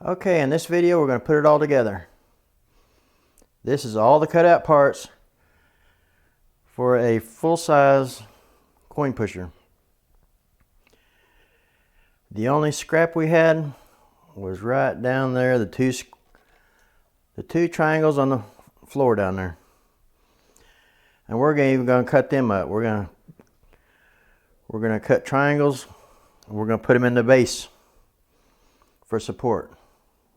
Okay, in this video we're going to put it all together. This is all the cutout parts for a full-size coin pusher. The only scrap we had was right down there, the two triangles on the floor down there. And we're even going to cut them up. We're going to cut triangles. We're going to put them in the base for support.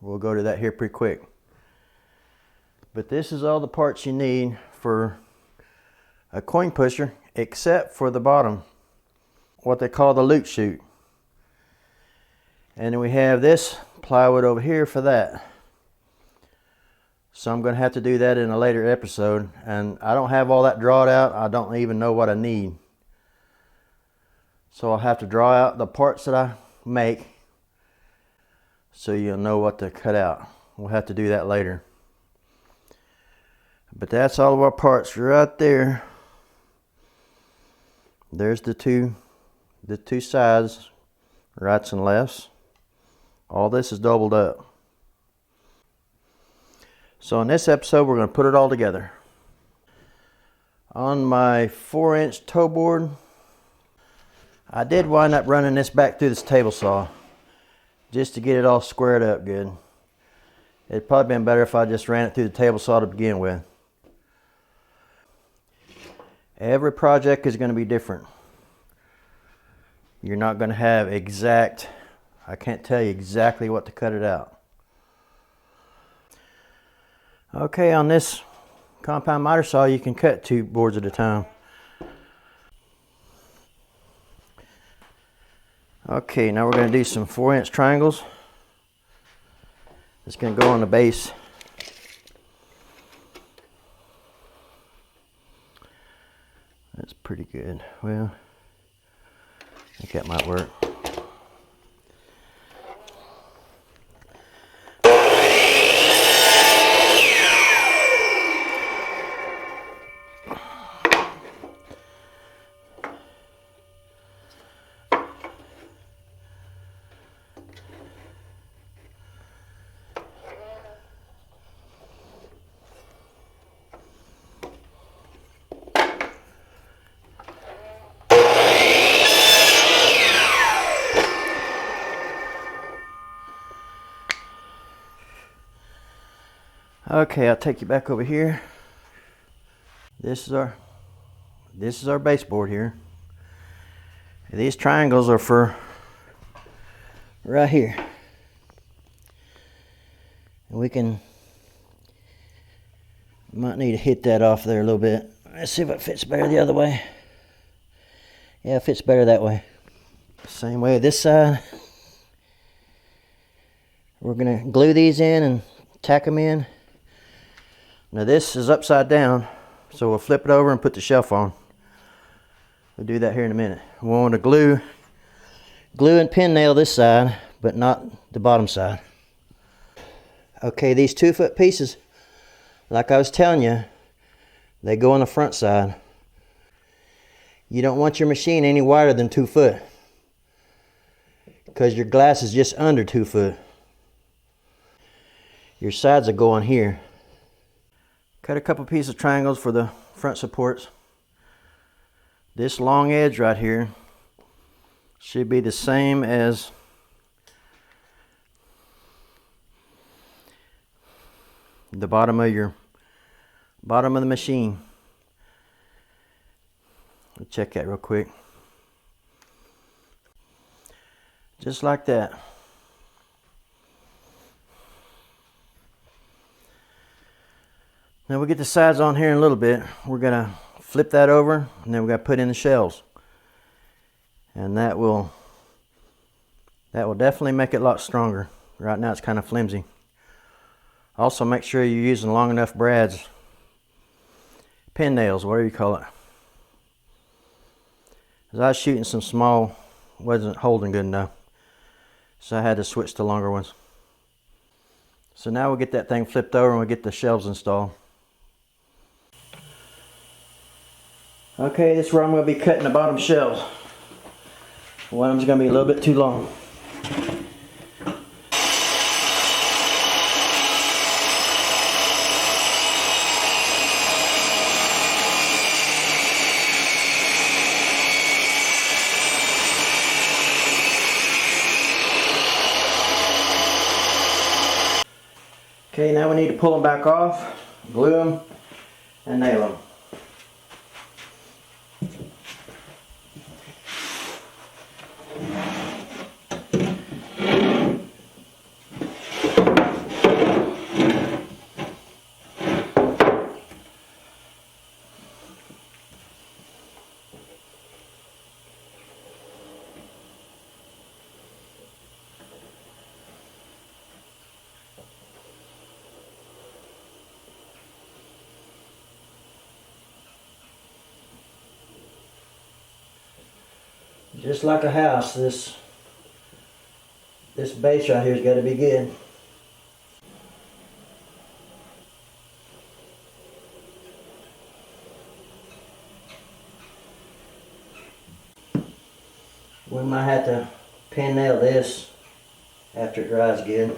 We'll go to that here pretty quick. But this is all the parts you need for a coin pusher, except for the bottom, what they call the loot chute. And then we have this plywood over here for that. So I'm going to have to do that in a later episode. And I don't have all that drawn out. I don't even know what I need. So I'll have to draw out the parts that I make so you'll know what to cut out. We'll have to do that later. But that's all of our parts right there. There's the two sides, rights and lefts. All this is doubled up. So in this episode we're going to put it all together. On my 4-inch toe board, I did wind up running this back through this table saw just to get it all squared up good. It'd probably been better if I just ran it through the table saw to begin with. Every project is going to be different. You're not going to have I can't tell you exactly what to cut it out. Okay, on this compound miter saw you can cut 2 boards at a time. Okay, now we're going to do some 4-inch triangles. It's going to go on the base. That's pretty good. Well, I think that might work. Okay, I'll take you back over here. This is our baseboard here. These triangles are for right here. And might need to hit that off there a little bit. Let's see if it fits better the other way. Yeah, it fits better that way. Same way this side. We're gonna glue these in and tack them in. Now this is upside down, so we'll flip it over and put the shelf on. We'll do that here in a minute. We want to glue and pin nail this side, but not the bottom side. Okay, these 2-foot pieces, like I was telling you, they go on the front side. You don't want your machine any wider than 2 foot, because your glass is just under 2 foot. Your sides will go on here. Cut a couple pieces of triangles for the front supports. This long edge right here should be the same as the bottom of the machine. Let's check that real quick. Just like that. Now we'll get the sides on here in a little bit. We're going to flip that over and then we're going to put in the shells. And that will definitely make it a lot stronger. Right now it's kind of flimsy. Also make sure you're using long enough brads, pin nails, whatever you call it. As I was shooting some small, wasn't holding good enough. So I had to switch to longer ones. So now we'll get that thing flipped over and we'll get the shelves installed. Okay, this is where I'm going to be cutting the bottom shelves. One of them's going to be a little bit too long. Okay, now we need to pull them back off, glue them, and nail them. Just like a house, this base right here's got to be good. We might have to pin nail this after it dries good.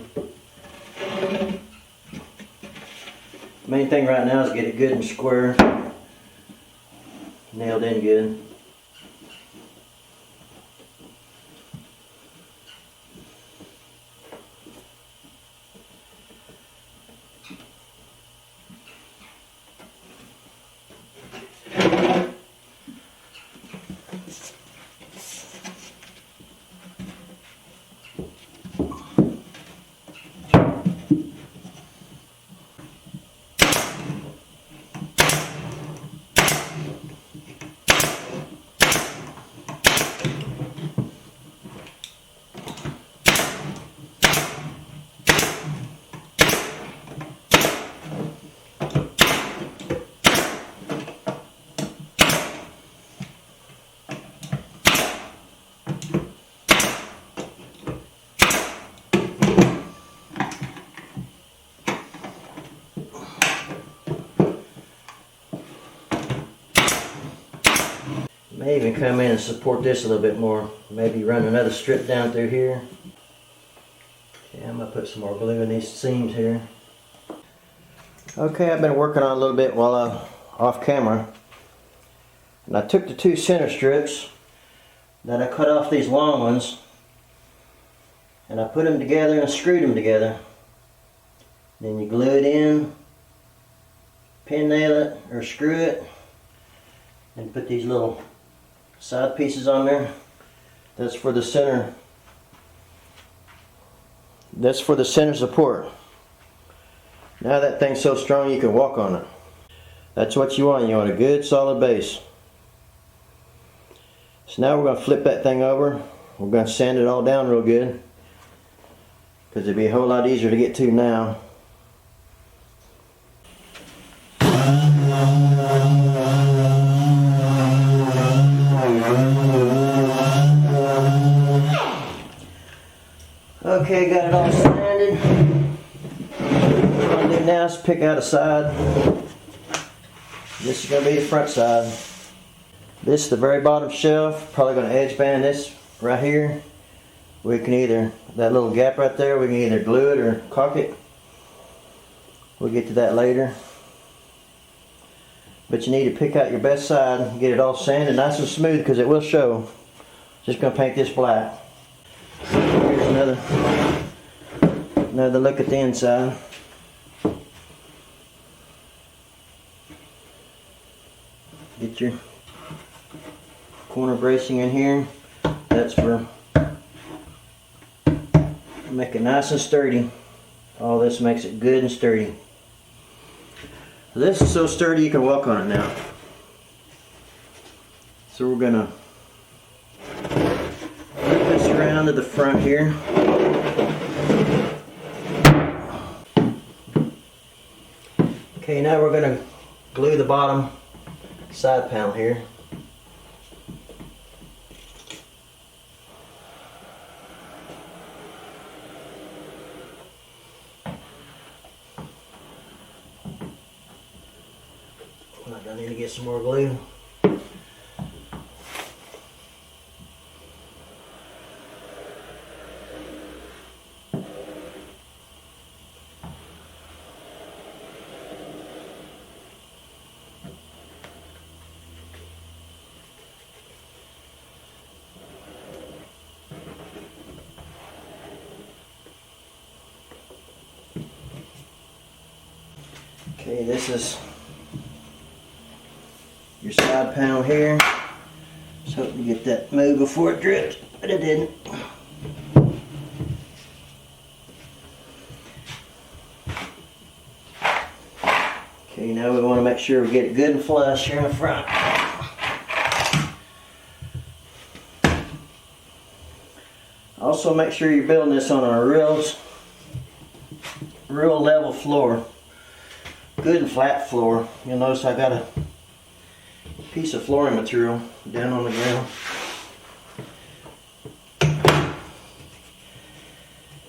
Main thing right now is get it good and square, nailed in good. May even come in and support this a little bit more. Maybe run another strip down through here. Okay, I'm going to put some more glue in these seams here. Okay, I've been working on a little bit while I'm off camera. And I took the two center strips, then I cut off these long ones, and I put them together and screwed them together. Then you glue it in, pin nail it or screw it, and put these little side pieces on there. That's for the center. That's for the center support. Now that thing's so strong you can walk on it. That's what you want. You want a good solid base. So now we're going to flip that thing over. We're going to sand it all down real good, because it'd be a whole lot easier to get to now. Okay, got it all sanded. What I'm going to do now is pick out a side. This is going to be the front side. This is the very bottom shelf. Probably going to edge band this right here. We can either, that little gap right there, we can either glue it or caulk it. We'll get to that later. But you need to pick out your best side and get it all sanded nice and smooth, because it will show. Just going to paint this black. Here's another look at the inside. Get your corner bracing in here. That's for make it nice and sturdy. All this makes it good and sturdy. This is so sturdy you can walk on it now. So we're gonna flip this around to the front here. Okay, now we're gonna glue the bottom side panel here. I need to get some more glue. Okay, this is your side panel here. Just hoping to get that moved before it dripped, but it didn't. Okay, now we want to make sure we get it good and flush here in the front. Also make sure you're building this on a real level floor. Good and flat floor. You'll notice I got a piece of flooring material down on the ground.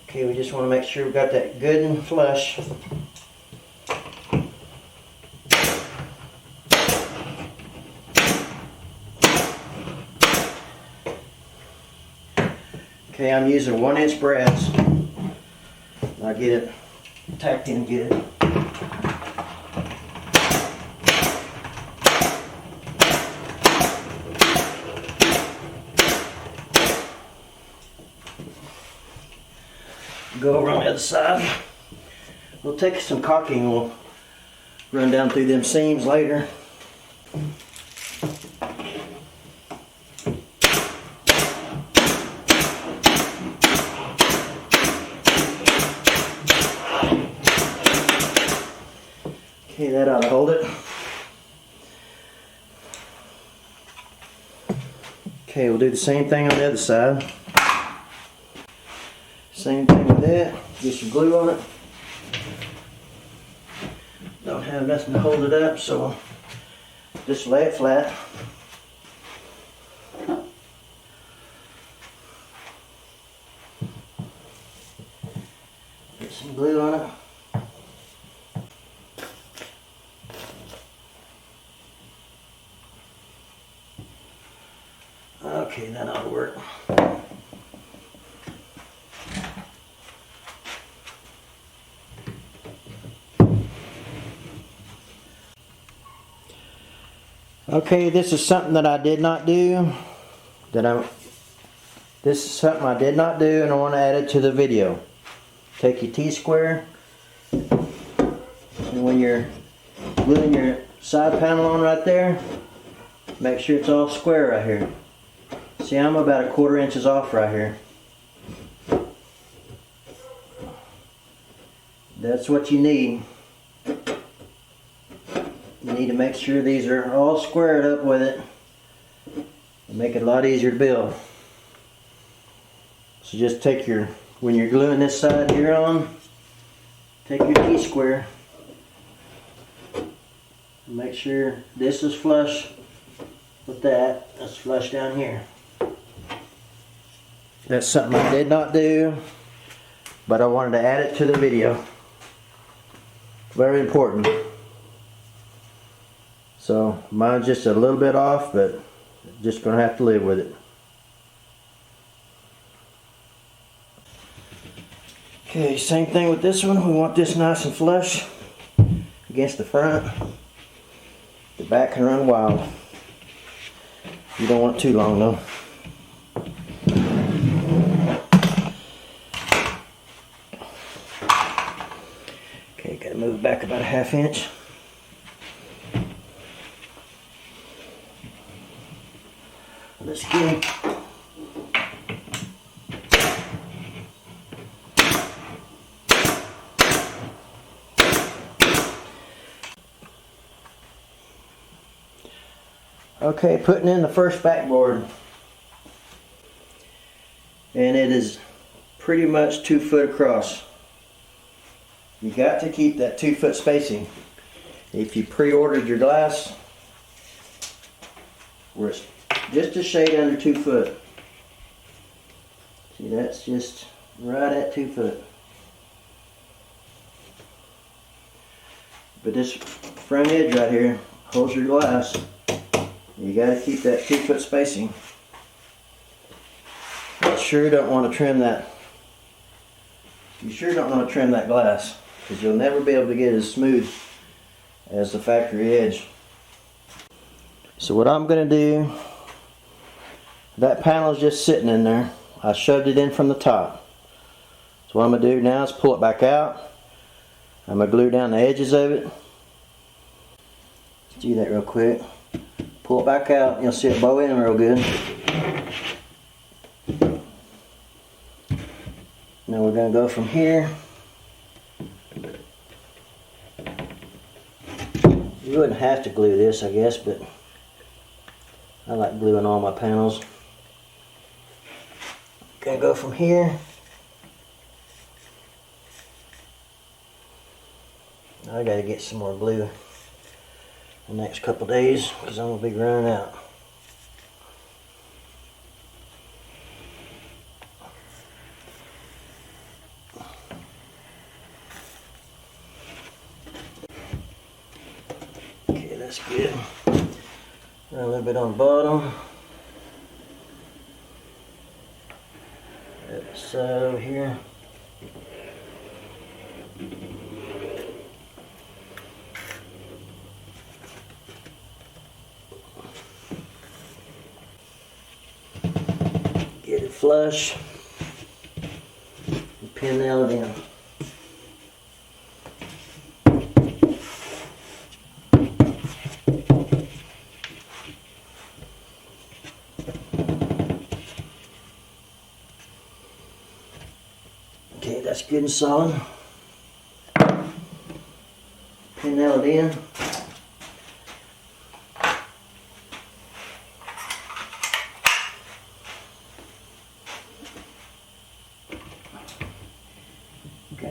Okay, we just want to make sure we got that good and flush. Okay, I'm using 1-inch brass. I'll get it tacked in good. Go over on the other side. We'll take some caulking. We'll run down through them seams later. Okay, that ought to hold it. Okay, we'll do the same thing on the other side. Same thing with that. Get some glue on it. Don't have nothing to hold it up, so just lay it flat. Get some glue on it. Okay, that ought to work. Okay, this is something that I did not do. This is something I did not do, and I want to add it to the video. Take your T-square, and when you're gluing your side panel on right there, make sure it's all square right here. See, I'm about 1/4 inches off right here. That's what you need. You need to make sure these are all squared up with it and make it a lot easier to build. So just take your, when you're gluing this side here on, take your T-square and make sure this is flush with that. That's flush down here. That's something I did not do, but I wanted to add it to the video. Very important. So mine's just a little bit off, but just gonna have to live with it. Okay, same thing with this one. We want this nice and flush against the front. The back can run wild. You don't want it too long though. Okay, gotta move back about 1/2 inch. Let's get it. Okay, putting in the first backboard, and it is pretty much 2 foot across. You got to keep that 2 foot spacing. If you pre-ordered your glass, where it's just a shade under 2 foot. See, that's just right at 2 foot. But this front edge right here holds your glass. You got to keep that 2 foot spacing. You sure don't want to trim that. You sure don't want to trim that glass, because you'll never be able to get it as smooth as the factory edge. So what I'm going to do, that panel is just sitting in there. I shoved it in from the top. So what I'm going to do now is pull it back out. I'm going to glue down the edges of it Let's do that real quick. Pull it back out, you'll see it bow in real good. Now we're going to go from here. You wouldn't have to glue this, I guess, but I like gluing all my panels. Gonna go from here. I gotta get some more glue the next couple days because I'm gonna be running out. Okay, that's good. Run a little bit on the bottom. That side over here. Get it flush. And pin nail it in. Okay, that's good and solid. Pin nail it in.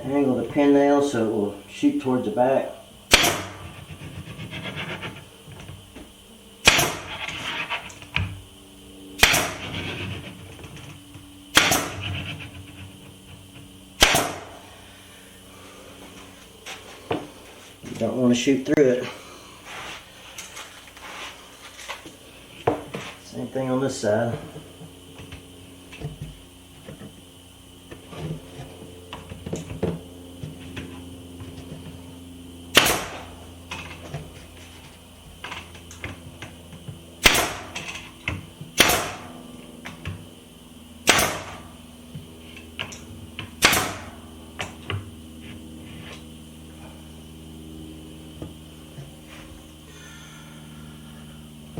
Angle the pin nail so it will shoot towards the back. You don't want to shoot through it. Same thing on this side.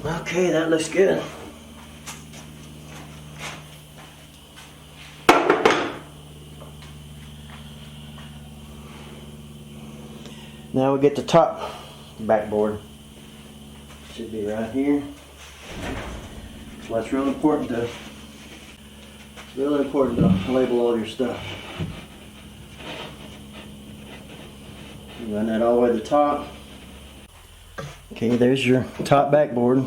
Okay, that looks good. Now we get the top backboard. Should be right here. So that's real important to label all your stuff. You run that all the way to the top. Okay, there's your top backboard.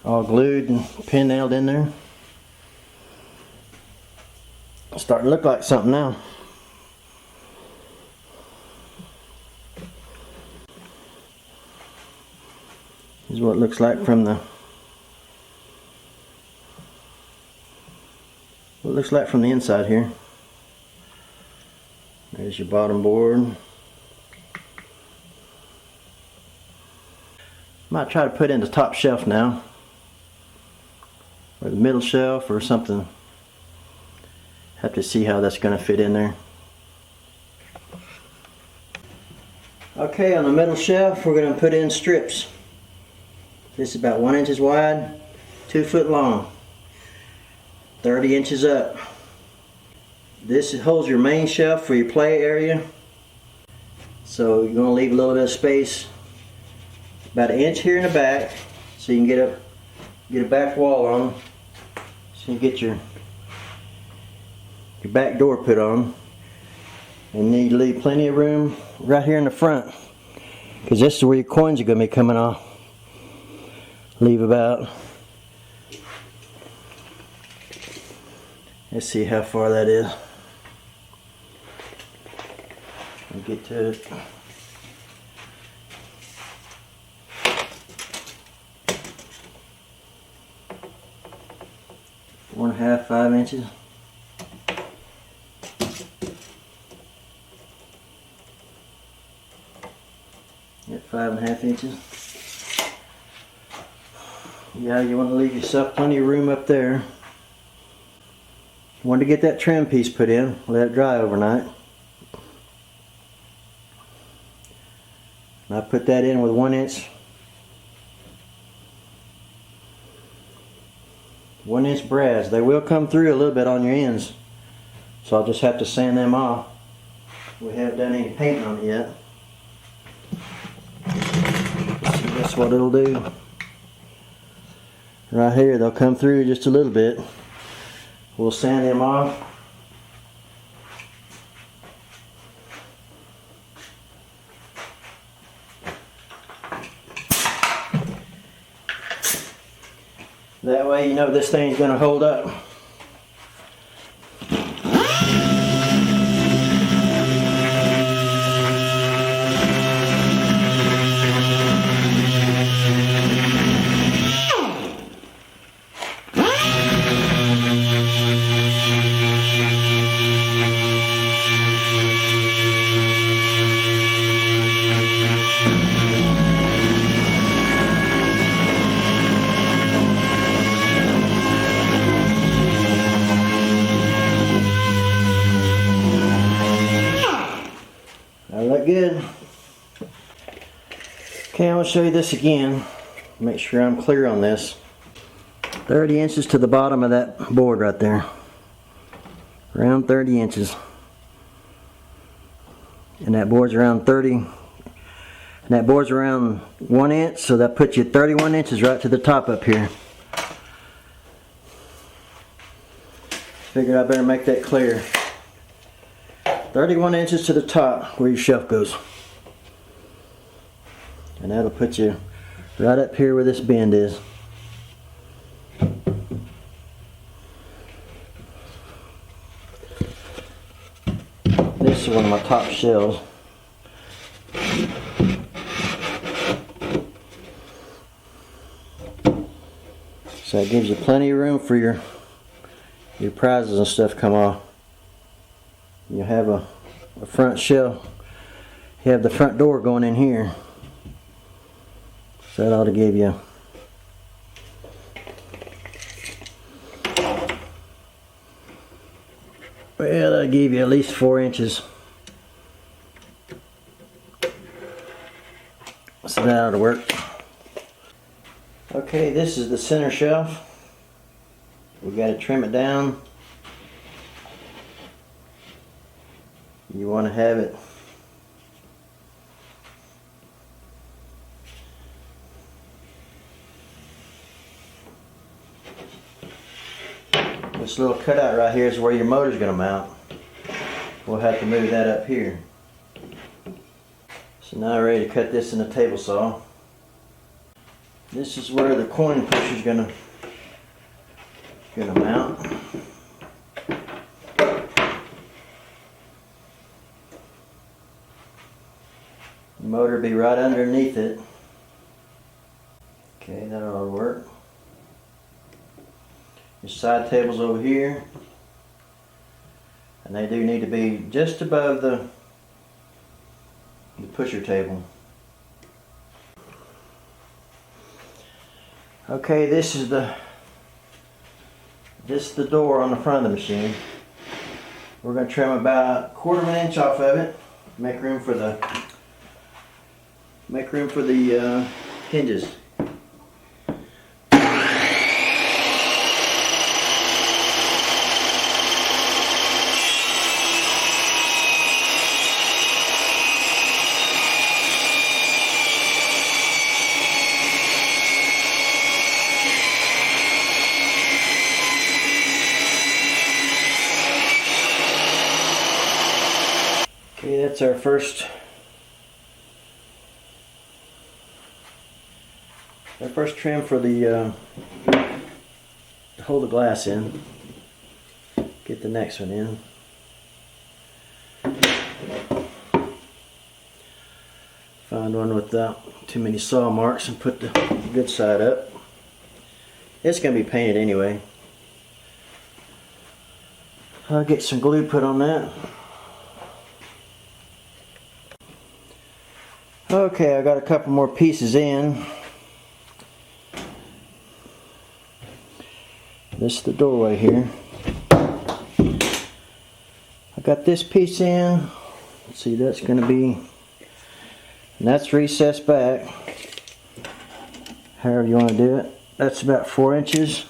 All glued and pin nailed in there. It's starting to look like something now. This is what it looks like from the inside here. There's your bottom board. Might try to put in the top shelf now, or the middle shelf or something. Have to see how that's going to fit in there. Okay, on the middle shelf we're going to put in strips. This is about 1 inch wide, 2 foot long, 30 inches up. This holds your main shelf for your play area. So you're going to leave a little bit of space, about 1 inch here in the back, so you can get a back wall on, so you get your back door put on. And you need to leave plenty of room right here in the front, because this is where your coins are going to be coming off. Leave about, let's see how far that is. I'll get to it. Four and a half, 5 inches. At 5.5 inches. Yeah, you want to leave yourself plenty of room up there. You want to get that trim piece put in, let it dry overnight. And I put that in with 1 inch 1 inch brads. They will come through a little bit on your ends, so I'll just have to sand them off. We haven't done any painting on it yet. See, that's what it'll do. Right here, they'll come through just a little bit. We'll sand them off. That way you know this thing's going to hold up. That look good. Okay, I'm going to show you this again. Make sure I'm clear on this. 30 inches to the bottom of that board right there. Around 30 inches. And that board's around 30. And that board's around 1 inch, so that puts you 31 inches right to the top up here. Figured I better make that clear. 31 inches to the top where your shelf goes. And that'll put you right up here where this bend is. This is one of my top shelves. So that gives you plenty of room for your prizes and stuff come off. You have a front shelf. You have the front door going in here. So that ought to give you that'll give you at least 4 inches. So that ought to work. Okay, this is the center shelf. We got to trim it down. You want to have it this little cutout right here is where your motor's going to mount. We'll have to move that up here. So now I'm ready to cut this in a table saw. This is where the coin pusher is going to mount. The motor will be right underneath it. Okay, that ought to work. Your side table's over here. And they do need to be just above the pusher table. Okay, this is the door on the front of the machine. We're going to trim about 1/4 inch off of it. Make room for the hinges. Okay, that's our first trim for the to hold the glass in. Get the next one in. Find one without too many saw marks and put the good side up. It's going to be painted anyway. I'll get some glue put on that. Okay, I got a couple more pieces in. This is the doorway here. I got this piece in. Let's see, that's going to be And that's recessed back, however you want to do it. That's about 4 inches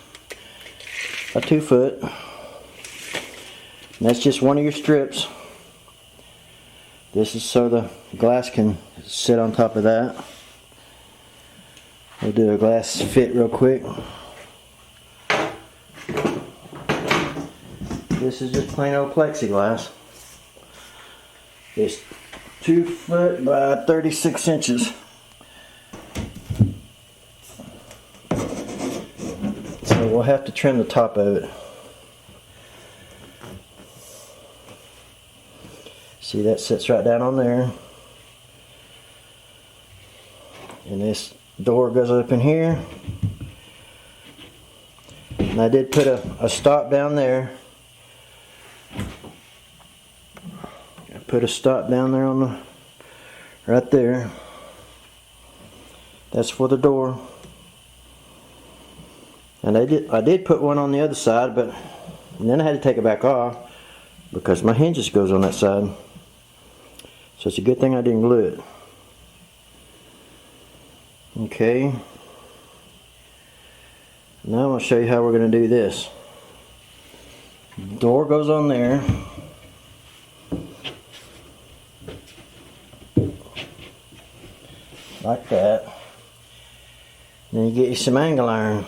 by 2 foot. And that's just one of your strips. This is so the glass can sit on top of that. We'll do a glass fit real quick. This is just plain old plexiglass. It's 2 foot by 36 inches. So we'll have to trim the top of it. See, that sits right down on there. And this door goes up in here. And I did put a stop down there. I put a stop down there on the, right there. That's for the door. And I did put one on the other side, but then I had to take it back off because my hinges goes on that side. So it's a good thing I didn't glue it. Okay. Now I'm going to show you how we're going to do this. Door goes on there. Like that. Then you get you some angle iron.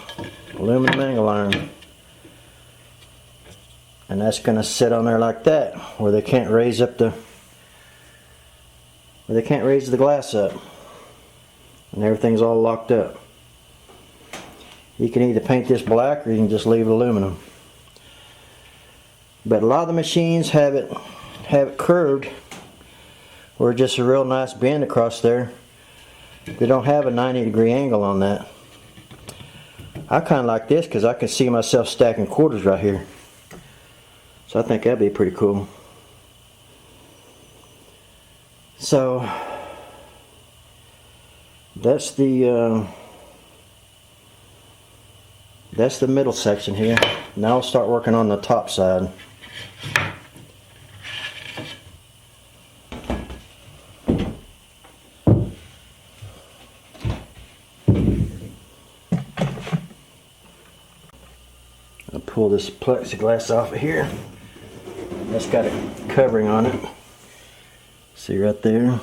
Aluminum angle iron. And that's going to sit on there like that, where they can't raise up the glass up, and everything's all locked up. You can either paint this black or you can just leave it aluminum. But a lot of the machines have it curved, or just a real nice bend across there. They don't have a 90-degree angle on that. I kind of like this because I can see myself stacking quarters right here. So I think that'd be pretty cool. So that's the middle section here. Now I'll start working on the top side. I'll pull this plexiglass off of here. That's got a covering on it. See right there?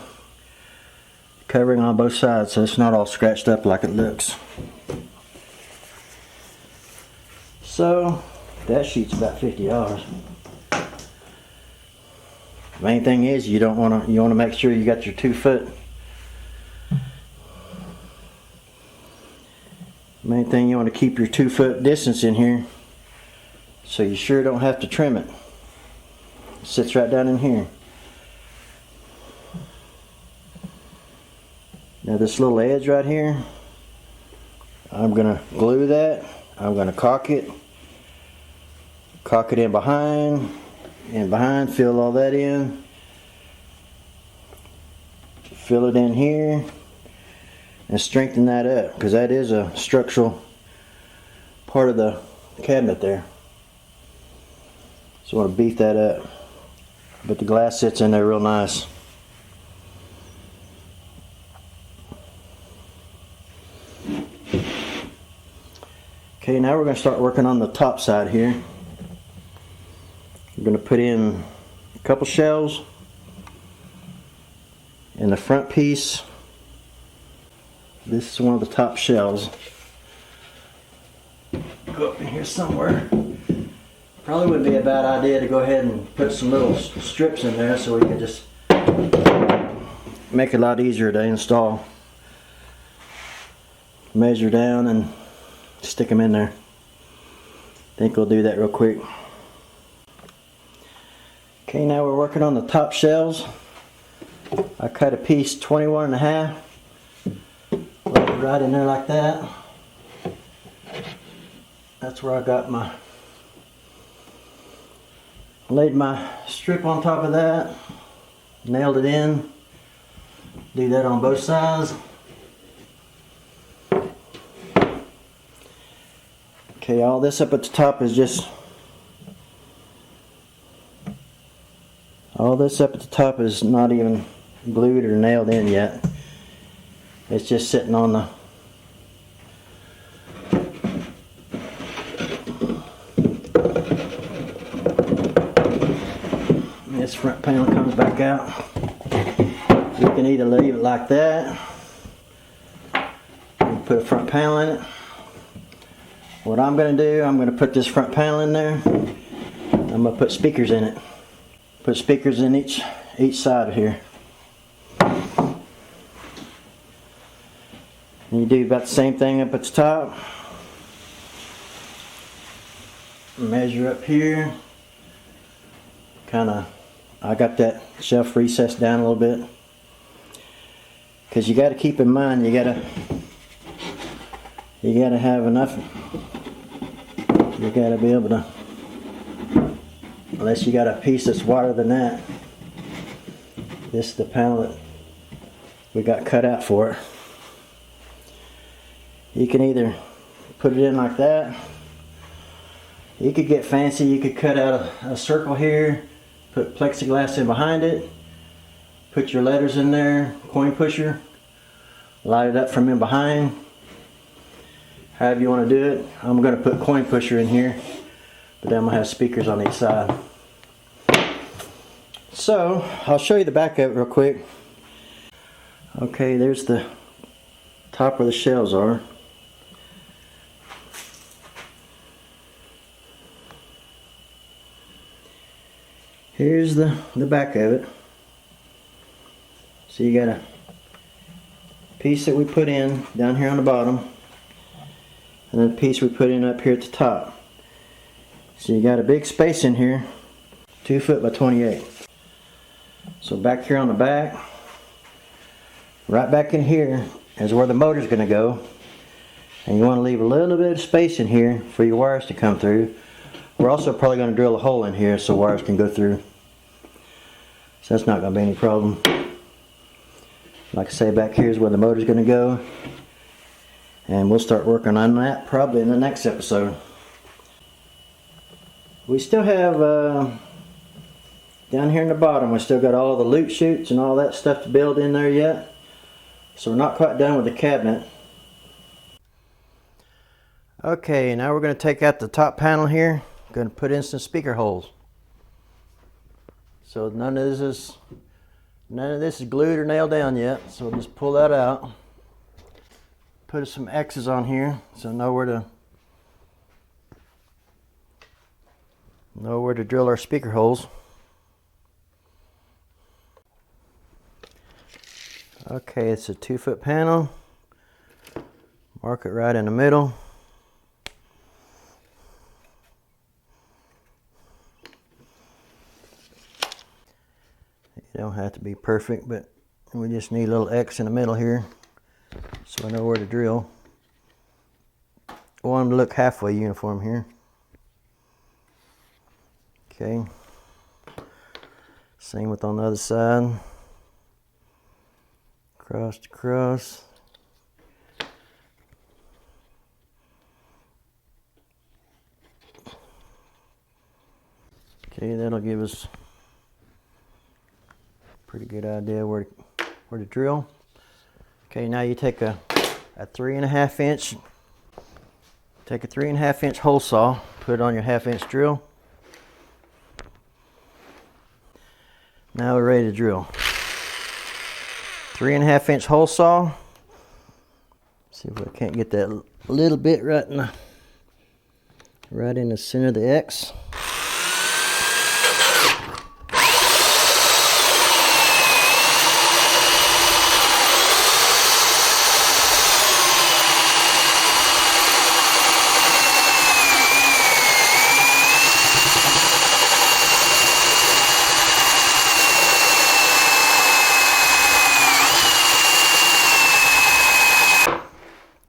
Covering on both sides, so it's not all scratched up like it looks. So that sheet's about $50. Main thing is you want to make sure you got your 2 foot. Main thing, you want to keep your 2 foot distance in here, so you sure don't have to trim it. It sits right down in here. Now this little edge right here, I'm going to glue that. I'm going to caulk it in behind, fill all that in. Fill it in here and strengthen that up, because that is a structural part of the cabinet there. So I want to beef that up. But the glass sits in there real nice. Okay, now we're going to start working on the top side here. We're going to put in a couple shelves in the front piece. This is one of the top shelves. Go up in here somewhere. Probably wouldn't be a bad idea to go ahead and put some little strips in there so we can just make it a lot easier to install. Measure down and stick them in there. I think we'll do that real quick. Okay, now we're working on the top shelves. I cut a piece 21.5. Put it right in there like that. That's where I got my, laid my strip on top of that, nailed it in. Do that on both sides. Okay, all this up at the top is just, all this up at the top is not even glued or nailed in yet. It's just sitting on the this front panel comes back out. You can either leave it like that, and put a front panel in it. What I'm going to do, I'm going to put this front panel in there. I'm going to put speakers in it. Put speakers in each side of here. And you do about the same thing up at the top. Measure up here. I got that shelf recessed down a little bit. Because you got to keep in mind, you got to have enough. You got to be able to, unless you got a piece that's wider than that. This is the panel that we got cut out for it. You can either put it in like that. You could get fancy. You could cut out a circle here, put plexiglass in behind it, put your letters in there, coin pusher, light it up from in behind. However you want to do it. I'm going to put coin pusher in here, but then I'm going to have speakers on each side. So I'll show you the back of it real quick. Okay, there's the top where the shelves are. Here's the back of it. So you got a piece that we put in down here on the bottom, and then a piece we put in up here at the top. So you got a big space in here, 2 foot by 28. So back here on the back, right back in here is where the motor's going to go. And you want to leave a little bit of space in here for your wires to come through. We're also probably going to drill a hole in here so wires can go through. So that's not going to be any problem. Like I say, back here is where the motor's going to go. And we'll start working on that probably in the next episode. We still have, down here in the bottom, we still got all the loot chutes and all that stuff to build in there yet. So we're not quite done with the cabinet. Okay, now we're going to take out the top panel here. Going to put in some speaker holes. So none of this is glued or nailed down yet. So we'll just pull that out. Put some X's on here so know where to drill our speaker holes. Okay, it's a 2 foot panel. Mark it right in the middle. You don't have to be perfect, but we just need a little X in the middle here so I know where to drill. I want them to look halfway uniform here. Okay. Same with on the other side. Cross to cross. Okay, that'll give us a pretty good idea where to drill. Okay, now you take a 3.5 inch. Take a 3.5 inch hole saw, put it on your 1/2 inch drill. Now we're ready to drill. 3.5 inch hole saw. See if I can't get that little bit right in the center of the X.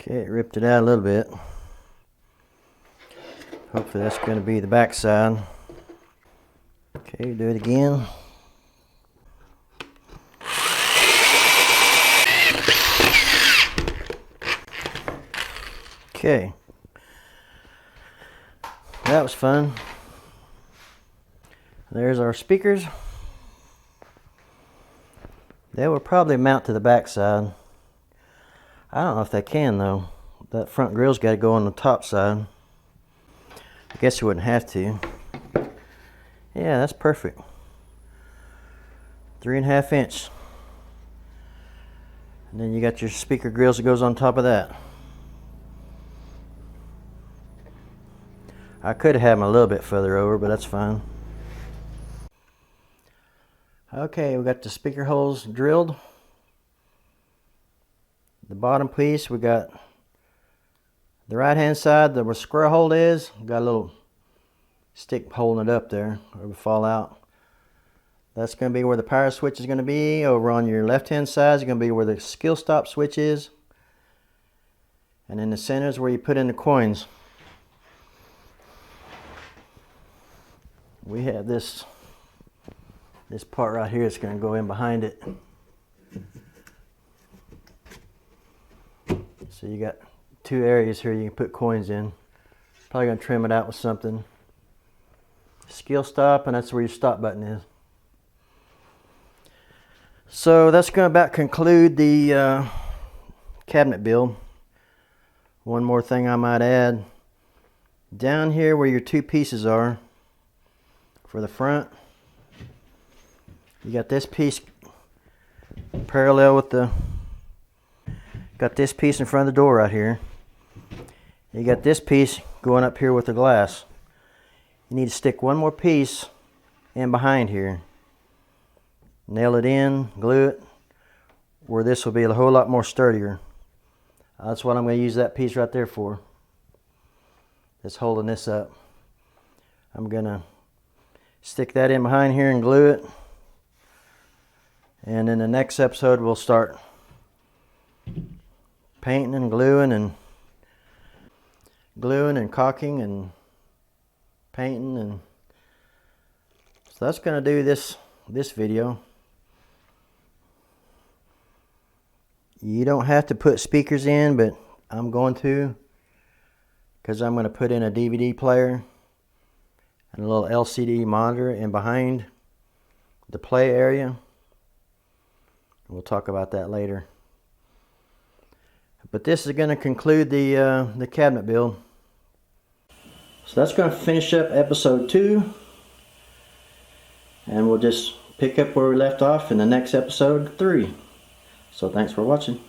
Okay, it ripped it out a little bit. Hopefully that's going to be the back side. Okay, do it again. Okay. That was fun. There's our speakers. They will probably mount to the back side. I don't know if they can though. That front grill's got to go on the top side. I guess you wouldn't have to. Yeah, that's perfect. 3.5 inch. And then you got your speaker grills that goes on top of that. I could have had them a little bit further over, but that's fine. Okay, we got the speaker holes drilled. The bottom piece, we got the right hand side, where the square hole is, got a little stick holding it up there, or it would fall out. That's going to be where the power switch is going to be. Over on your left hand side is going to be where the skill stop switch is. And in the center is where you put in the coins. We have this part right here. It's going to go in behind it. So you got 2 areas here you can put coins in. Probably going to trim it out with something. Skill stop, and that's where your stop button is. So that's going to about conclude the cabinet build. One more thing I might add. Down here where your 2 pieces are for the front, you got this piece parallel with the, got this piece in front of the door right here. You got this piece going up here with the glass. You need to stick one more piece in behind here. Nail it in, glue it, where this will be a whole lot more sturdier. That's what I'm going to use that piece right there for. That's holding this up. I'm going to stick that in behind here and glue it. And in the next episode we'll start painting and gluing and caulking and painting, and so that's going to do this video. You don't have to put speakers in, but I'm going to, because I'm going to put in a DVD player and a little LCD monitor in behind the play area. We'll talk about that later. But this is going to conclude the cabinet build. So that's going to finish up episode 2. And we'll just pick up where we left off in the next episode 3. So thanks for watching.